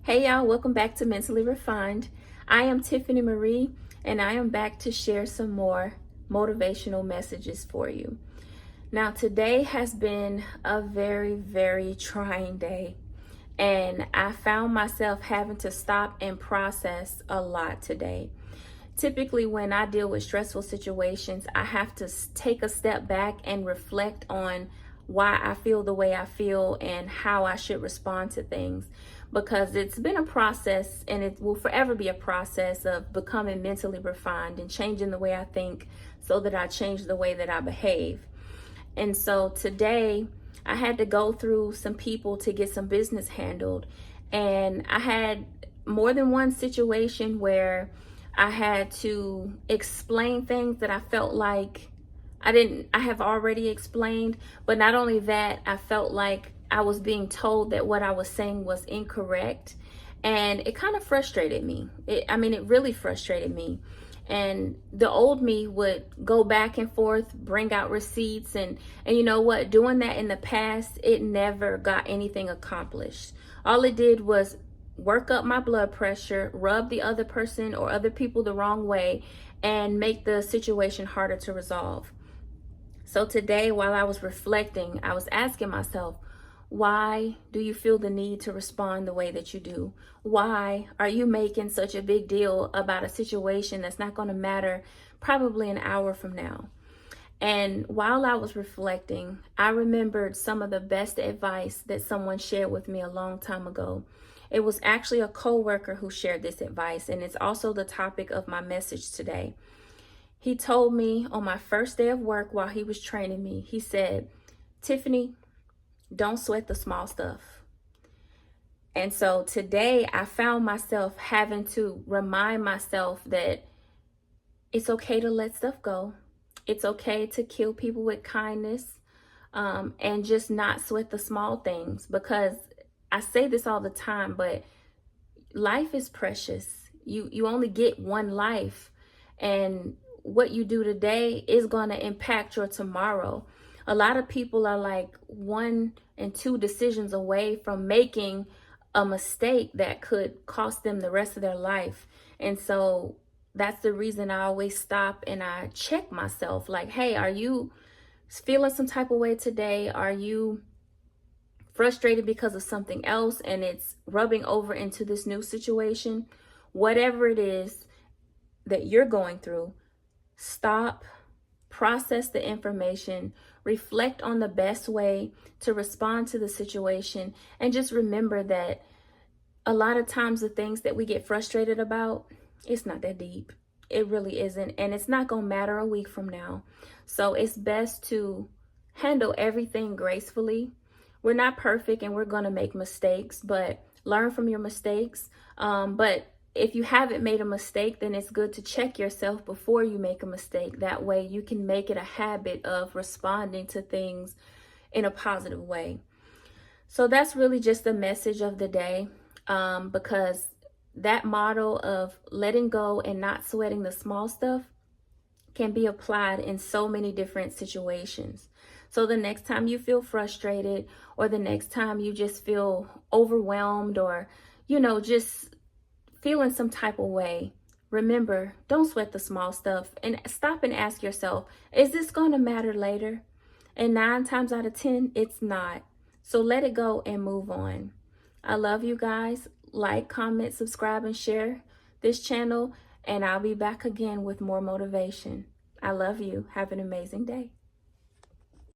Hey y'all, welcome back to Mentally Refined. I am Tiffany Marie, and I am back to share some more motivational messages for you. Now, today has been a very trying day, and I found myself having to stop and process a lot today. Typically, when I deal with stressful situations, I have to take a step back and reflect on why I feel the way I feel and how I should respond to things, because it's been a process and it will forever be a process of becoming mentally refined and changing the way I think so that I change the way that I behave. And so today I had to go through some people to get some business handled, and I had more than one situation where I had to explain things that I felt like I have already explained. But not only that, I felt like I was being told that what I was saying was incorrect. And it kind of frustrated me. It really frustrated me. And the old me would go back and forth, bring out receipts, and you know what? Doing that in the past, it never got anything accomplished. All it did was work up my blood pressure, rub the other person or other people the wrong way, and make the situation harder to resolve. So today, while I was reflecting, I was asking myself, why do you feel the need to respond the way that you do? Why are you making such a big deal about a situation that's not going to matter probably an hour from now? And while I was reflecting, I remembered some of the best advice that someone shared with me a long time ago. It was actually a coworker who shared this advice, and it's also the topic of my message today. He told me on my first day of work while he was training me, he said, "Tiffany, don't sweat the small stuff." And so today I found myself having to remind myself that it's okay to let stuff go. It's okay to kill people with kindness, and just not sweat the small things, because I say this all the time, but life is precious. You only get one life, and what you do today is going to impact your tomorrow. A lot of people are like 1 and 2 decisions away from making a mistake that could cost them the rest of their life. And so that's the reason I always stop and I check myself, like, hey, are you feeling some type of way today? Are you frustrated because of something else and it's rubbing over into this new situation? Whatever it is that you're going through, stop, process the information, reflect on the best way to respond to the situation, and just remember that a lot of times the things that we get frustrated about, it's not that deep. It really isn't, and it's not going to matter a week from now. So it's best to handle everything gracefully. We're not perfect and we're going to make mistakes, but learn from your mistakes. But if you haven't made a mistake, then it's good to check yourself before you make a mistake. That way you can make it a habit of responding to things in a positive way. So that's really just the message of the day, because that model of letting go and not sweating the small stuff can be applied in so many different situations. So the next time you feel frustrated, or the next time you just feel overwhelmed, or, just feeling some type of way, remember, don't sweat the small stuff, and stop and ask yourself, is this going to matter later? And 9 times out of 10, it's not. So let it go and move on. I love you guys. Like, comment, subscribe, and share this channel, and I'll be back again with more motivation. I love you. Have an amazing day.